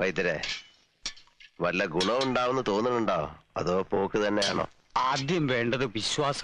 വൈദ്യരെ, വല്ല ഗുണമുണ്ടാവുമെന്ന് തോന്നുന്നുണ്ടോ, അതോ പോക്ക് തന്നെയാണോ? ആദ്യം വേണ്ടത് വിശ്വാസ,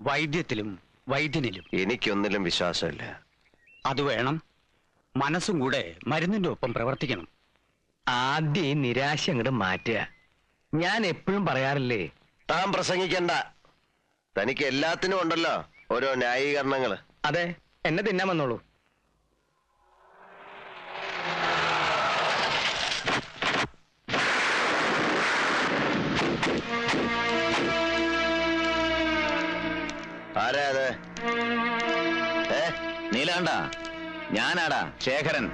വൈദ്യത്തിലും വൈദ്യനിലും. എനിക്കൊന്നിലും വിശ്വാസമില്ല. അത് വേണം. മനസ്സും കൂടെ മരുന്നിന്റെ ഒപ്പം പ്രവർത്തിക്കണം. ആദ്യം ഈ നിരാശ അങ്ങോട്ട് മാറ്റുക. ഞാൻ എപ്പോഴും പറയാറില്ലേ, താൻ പ്രസംഗിക്കണ്ട. തനിക്ക് എല്ലാത്തിനും ഉണ്ടല്ലോ ഓരോ ന്യായീകരണങ്ങള്. അതെ, എന്നെ തിന്നാൻ വന്നോളൂ. ആരാ അത്? നീലാണ്ട, ഞാനാടാ ശേഖരൻ.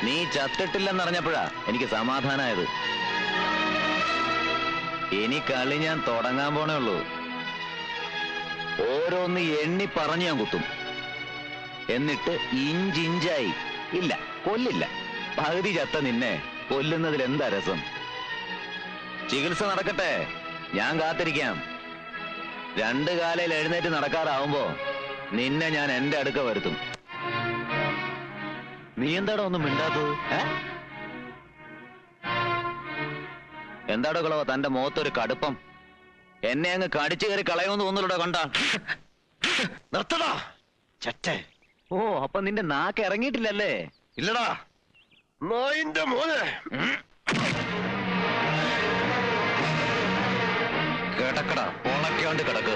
നീ ചത്തിട്ടില്ലെന്നറിഞ്ഞപ്പോഴാ എനിക്ക് സമാധാനായത്. ഇനി കളി ഞാൻ തുടങ്ങാൻ പോണേ ഉള്ളൂ. ഓരോന്ന് എണ്ണി പറഞ്ഞു ഞാൻ കുത്തും. എന്നിട്ട് ഇഞ്ചിഞ്ചായി, ഇല്ല കൊല്ലില്ല, പകുതി ചത്ത നിന്നെ കൊല്ലുന്നതിൽ എന്താ രസം? ചികിത്സ നടക്കട്ടെ, ഞാൻ കാത്തിരിക്കാം. 2 കാലയിൽ എഴുന്നേറ്റ് നടക്കാറാവുമ്പോ നിന്നെ ഞാൻ എന്റെ അടുക്ക വരുത്തും. നീ എന്താടോ ഒന്നും മിണ്ടാത്തത്? എന്താടോ കളവ തന്റെ മുഖത്തൊരു കടുപ്പം? എന്നെ അങ്ങ് കടിച്ചു കയറി കളയുമെന്ന് തോന്നുന്നുണ്ടോ? കണ്ടാ നിർത്തടാ ചറ്റേ. ഓ, അപ്പൊ നിന്റെ നാക്ക് ഇറങ്ങിയിട്ടില്ലല്ലേ? ഇല്ലടാ നോയിന്റെ മോനെ. കിടക്കടാ, ഉണക്കാണ്ട് കിടക്ക്.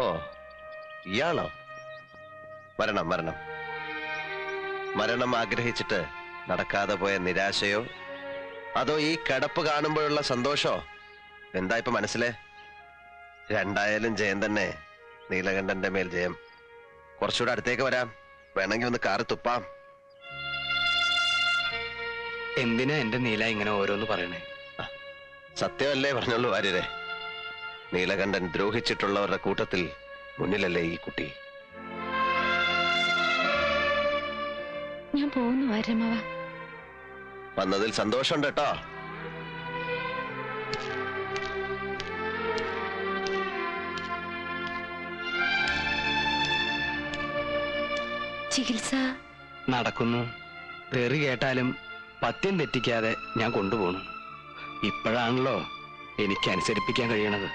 ഓ, ഇയാളോ? മരണം മരണം മരണം ആഗ്രഹിച്ചിട്ട് നടക്കാതെ പോയ നിരാശയോ, അതോ ഈ കിടപ്പ് കാണുമ്പോഴുള്ള സന്തോഷോ? എന്താ ഇപ്പൊ മനസ്സിലെ? രണ്ടായാലും ജയം തന്നെ. നീലകണ്ഠന്റെ മേൽ ജയം. കുറച്ചുകൂടെ അടുത്തേക്ക് വരാം, വേണമെങ്കിൽ ഒന്ന് കാറി തുപ്പാം. എന്തിനാ എന്റെ നീല ഇങ്ങനെ ഓരോന്ന് പറയണേ? സത്യമല്ലേ പറഞ്ഞുള്ളൂ വാര്യരെ. നീലകണ്ഠൻ ദ്രോഹിച്ചിട്ടുള്ളവരുടെ കൂട്ടത്തിൽ മുന്നിലല്ലേ ഈ കുട്ടി? ഞാൻ പോകുന്നു വാര്യമാവ. വന്നതിൽ സന്തോഷമുണ്ട് കേട്ടോ. ചികിത്സ നടക്കുന്നു. തെറി കേട്ടാലും പത്യം തെറ്റിക്കാതെ ഞാൻ കൊണ്ടുപോകണം. ഇപ്പോഴാണല്ലോ എനിക്ക് അനുസരിപ്പിക്കാൻ കഴിയണത്.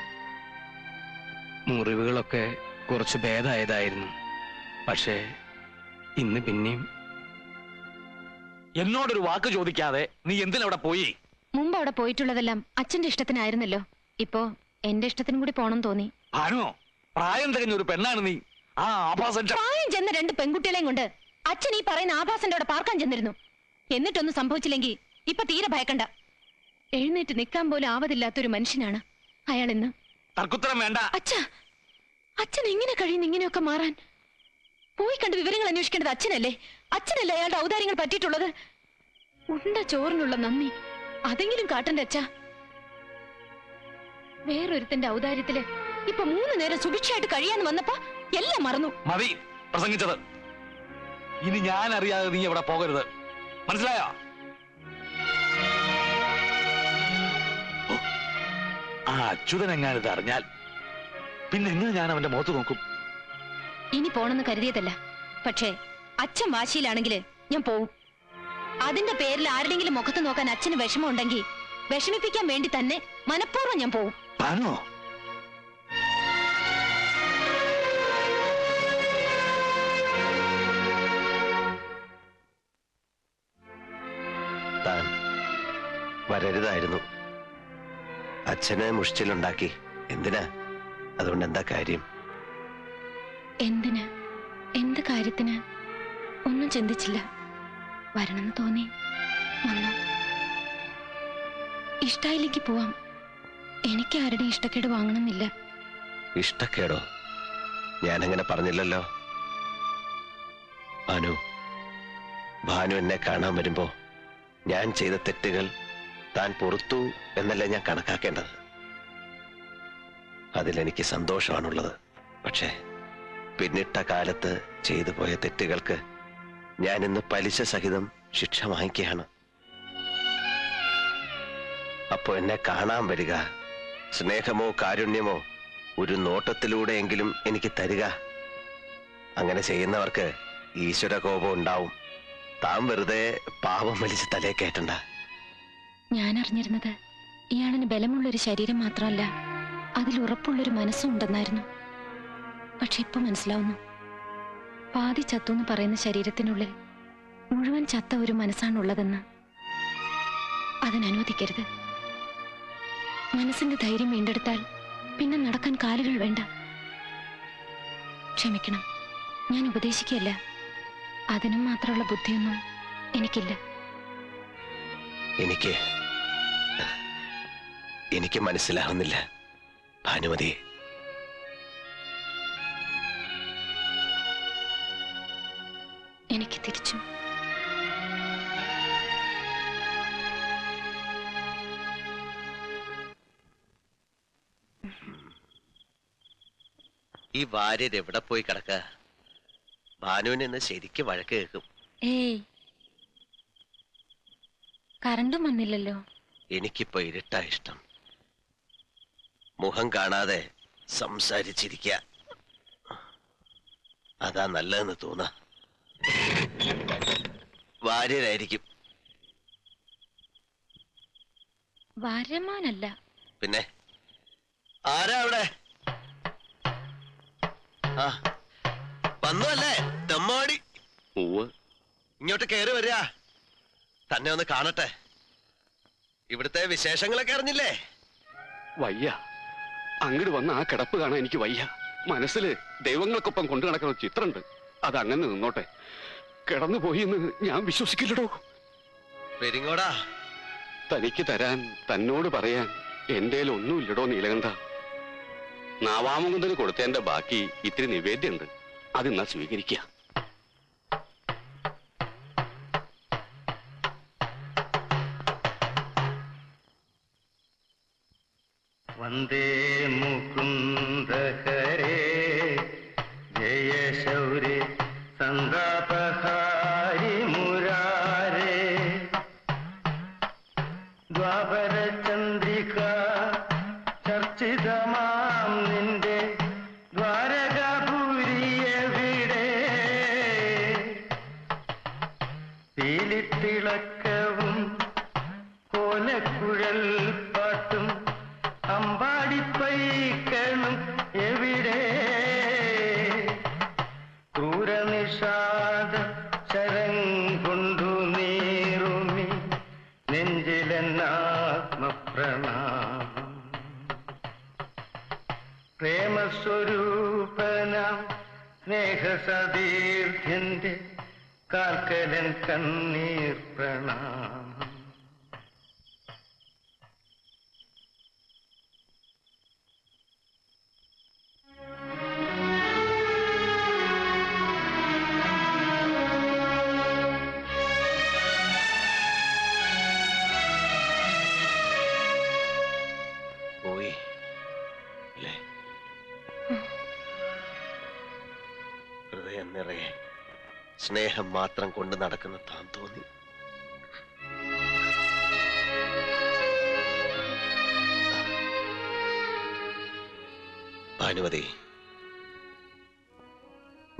മുറിവുകളൊക്കെ കുറച്ച് ഭേദമായതായിരുന്നു. പക്ഷേ ഇന്ന് പിന്നെയും. എന്നോടൊരു വാക്ക് ചോദിക്കാതെ നീ എന്തിനവിടെ പോയി? മുമ്പ് അവിടെ പോയിട്ടുള്ളതെല്ലാം അച്ഛന്റെ ഇഷ്ടത്തിനായിരുന്നല്ലോ. ഇപ്പോ എന്റെ ഇഷ്ടത്തിനും കൂടി പോണം തോന്നി. ആണോ? പ്രായം തികഞ്ഞ ഒരു പെണ്ണാണ് നീ. ആ ആഭാസന്റെ പ്രായം ചെന്ന 2 പെൺകുട്ടികളെയും കൊണ്ട് അച്ഛൻ ഈ പറയുന്ന ആഭാസന്റെ അവിടെ പാർക്കാൻ ചെന്നിരുന്നു. എന്നിട്ടൊന്നും സംഭവിച്ചില്ലെങ്കിൽ ഇപ്പൊ തീരെ ഭയക്കണ്ട. എഴുന്നേറ്റ് നിൽക്കാൻ പോലും ആവതില്ലാത്തൊരു മനുഷ്യനാണ് അയാൾ ഇന്ന്. തർക്കുത്തരം വേണ്ട. അച്ഛൻ എങ്ങനെ കഴിയുന്നു ഇങ്ങനെയൊക്കെ മാറാൻ? പോയി കണ്ട് വിവരങ്ങൾ അന്വേഷിക്കേണ്ടത് അച്ഛനല്ലേ? അച്ഛനല്ലേ അയാളുടെ ഔദാര്യങ്ങൾ പറ്റിയിട്ടുള്ളത്? ഉണ്ട ചോറിനുള്ള നന്ദി അതെങ്കിലും കാട്ടണ്ട അച്ഛ. വേറൊരുത്തന്റെ ഔദാര്യത്തില് ഇപ്പൊ 3 നേരം സുഭിക്ഷയായിട്ട് കഴിയാന്ന് വന്നപ്പോ എല്ലാം മറന്നു. മതി പ്രസംഗിച്ചത്. ഇനി ഞാൻ അറിയാതെ നീ എവിടെ പോകരുത്, മനസ്സിലായോ? ആ അച്യുതൻ എങ്ങാനിത് അറിഞ്ഞാൽ പിന്നെ എങ്ങനെ ഞാൻ അവന്റെ മുഖത്ത് നോക്കും? ഇനി പോണെന്ന് കരുതിയതല്ല. പക്ഷേ അച്ഛൻ വാശിയിലാണെങ്കിൽ ഞാൻ പോവും. അതിന്റെ പേരിൽ ആരുടെങ്കിലും മുഖത്ത് നോക്കാൻ അച്ഛന് വിഷമം ഉണ്ടെങ്കിൽ വിഷമിപ്പിക്കാൻ വേണ്ടി തന്നെ മനഃപൂർവ്വം ഞാൻ പോവും. താനോ? താൻ വരരുതായിരുന്നു. അച്ഛനെ മുഷ്ടിലുണ്ടാക്കി. എന്തിനാ? അതുകൊണ്ട് എന്താ കാര്യം? എന്തിന്? എന്ത് കാര്യത്തിന്? ഒന്നും ചിന്തിച്ചില്ല. വരണമെന്ന് തോന്നി വന്നു. ഇഷ്ടായിലേക്ക് പോവാം. എനിക്ക് ആരുടെ ഇഷ്ടക്കേട് വാങ്ങണമെന്നില്ല. ഇഷ്ടക്കേടോ? ഞാനങ്ങനെ പറഞ്ഞില്ലല്ലോ. ഭാനു എന്നെ കാണാൻ വരുമ്പോ ഞാൻ ചെയ്ത തെറ്റുകൾ താൻ പൊറുത്തു എന്നല്ല ഞാൻ കണക്കാക്കേണ്ടത്. അതിലെനിക്ക് സന്തോഷമാണുള്ളത്. പക്ഷേ പിന്നിട്ട കാലത്ത് ചെയ്തു പോയ തെറ്റുകൾക്ക് ഞാൻ ഇന്ന് പലിശ സഹിതം ശിക്ഷ വാങ്ങിക്കുകയാണ്. അപ്പോ എന്നെ കാണാൻ വരിക, സ്നേഹമോ കാരുണ്യമോ ഒരു നോട്ടത്തിലൂടെയെങ്കിലും എനിക്ക് തരിക. അങ്ങനെ ചെയ്യുന്നവർക്ക് ഈശ്വര കോപം ഉണ്ടാവും. താൻ വെറുതെ പാവം വലിച്ച് തലേ കയറ്റണ്ട. ഞാൻ അറിഞ്ഞിരുന്നത് ഇയാളിന് ബലമുള്ളൊരു ശരീരം മാത്രമല്ല, അതിൽ ഉറപ്പുള്ളൊരു മനസ്സും ഉണ്ടെന്നായിരുന്നു. പക്ഷെ ഇപ്പൊ മനസ്സിലാവുന്നു, പാതി ചത്തു എന്ന് പറയുന്ന ശരീരത്തിനുള്ളിൽ മുഴുവൻ ചത്ത ഒരു മനസ്സാണുള്ളതെന്ന്. അതിനനുവദിക്കരുത്. മനസ്സിന്റെ ധൈര്യം വീണ്ടെടുത്താൽ പിന്നെ നടക്കാൻ കാലുകൾ വേണ്ട. ക്ഷമിക്കണം, ഞാൻ ഉപദേശിക്കല്ല. അതിനും മാത്രമുള്ള ബുദ്ധിയൊന്നും എനിക്കില്ല. എനിക്ക് മനസ്സിലാവുന്നില്ല ഭാനുമതി. എനിക്ക് തിരിച്ചും ഈ ഭാര്യർ എവിടെ പോയി കിടക്ക? ഭാനുവിന് ഇന്ന് ശരിക്ക് വഴക്ക് കേൾക്കും. ഏയ്, കറണ്ടും വന്നില്ലല്ലോ. എനിക്കിപ്പോ ഇരുട്ടാ ഇഷ്ടം. മുഖം കാണാതെ സംസാരിച്ചിരിക്ക, അതാ നല്ലതെന്ന് തോന്നാ. ഭാര്യരായിരിക്കും. ഭാര്യമാനല്ല. പിന്നെ ആരാ അവിടെ? ആ വന്നു അല്ലേ തെമ്മാടി? ഇങ്ങോട്ട് കയറി വരിക. തന്നെ ഒന്ന് കാണട്ടെ. ഇവിടുത്തെ വിശേഷങ്ങളൊക്കെ അറിഞ്ഞില്ലേ? വയ്യ, അങ്ങോട്ട് വന്ന ആ കിടപ്പ് കാണാൻ എനിക്ക് വയ്യ. മനസ്സില് ദൈവങ്ങൾക്കൊപ്പം കൊണ്ടു നടക്കുന്ന ചിത്രമുണ്ട്. അതങ്ങനെ നിന്നോട്ടെ. കിടന്നുപോയി എന്ന് ഞാൻ വിശ്വസിക്കില്ലടോ. പെരിങ്ങോടാ, തനിക്ക് തരാൻ, തന്നോട് പറയാൻ എന്റെ ഒന്നുമില്ലടോ നീലകണ്ഠ. നാവാമുകുന്ദന് കൊടുത്തതിന്റെ ബാക്കി ഇത്തിരി നിവേദ്യമുണ്ട്. അതെന്നാ സ്വീകരിക്കുക. വന്ദേ മുകുന്ദ ഹരേ ജയ ശൗരേ സന്താപഹാരി മുരാരേ ദ്വാപര ചന്ദ്രിക ചർച്ചിതമാം നിന്റെ ദ്വാരകാപുരിയെവിടെ പീലിത്തിളക്കവും കോലക്കുഴൽ പാട്ടും അമ്പാടിപ്പൈക്കണം എവിടെ ക്രൂരനിഷാദ ശരം കൊണ്ടു നീറുമി നെഞ്ചിലെന്നാത്മപ്രണാമം പ്രേമസ്വരൂപനാം സ്നേഹസതീർഥ്യന്റെ കാൽക്കലൻ കണ്ണീർ പ്രണാമം. പോയി അല്ലേ? ഹൃദയം നിറയെ സ്നേഹം മാത്രം കൊണ്ട് നടക്കുന്ന താൻ തോന്നി. ഭാനുമതി,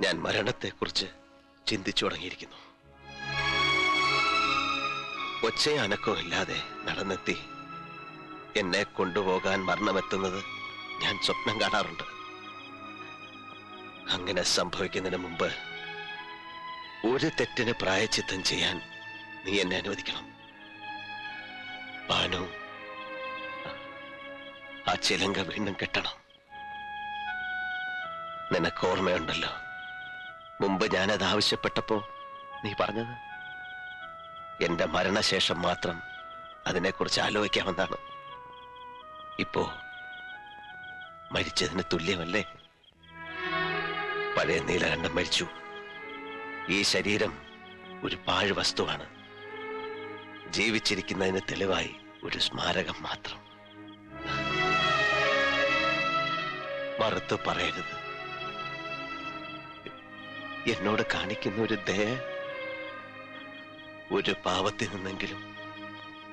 ഞാൻ മരണത്തെക്കുറിച്ച് ചിന്തിച്ചു തുടങ്ങിയിരിക്കുന്നു. ഒച്ചയും അനക്കവും ഇല്ലാതെ നടന്നെത്തി എന്നെ കൊണ്ടുപോകാൻ മരണമെത്തുന്നത് ഞാൻ സ്വപ്നം കാണാറുണ്ട്. അങ്ങനെ സംഭവിക്കുന്നതിന് മുമ്പ് ഒരു തെറ്റിന് പ്രായച്ചിത്തം ചെയ്യാൻ നീ എന്നെ അനുവദിക്കണം. ഭാനു, ആ ചിലങ്ക വീണ്ടും കെട്ടണം. നിനക്ക് ഓർമ്മയുണ്ടല്ലോ, മുമ്പ് ഞാനത് ആവശ്യപ്പെട്ടപ്പോ നീ പറഞ്ഞത് എന്റെ മരണശേഷം മാത്രം അതിനെക്കുറിച്ച് ആലോചിക്കാമെന്നാണ്. ഇപ്പോ മരിച്ചതിന് തുല്യമല്ലേ? പഴയ നീലകണ്ഠൻ മരിച്ചു. ഈ ശരീരം ഒരു പാഴ് വസ്തുവാണ്. ജീവിച്ചിരിക്കുന്നതിന് തെളിവായി ഒരു സ്മാരകം മാത്രം. മറുത്തു പറയരുത്. എന്നോട് കാണിക്കുന്ന ഒരു ദയ, ഒരു പാവത്തിൽ നിന്നെങ്കിലും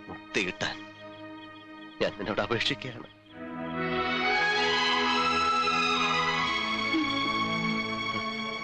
മുക്തി കിട്ടാൻ ഞാൻ നിന്നോട് അപേക്ഷിക്കുകയാണ്.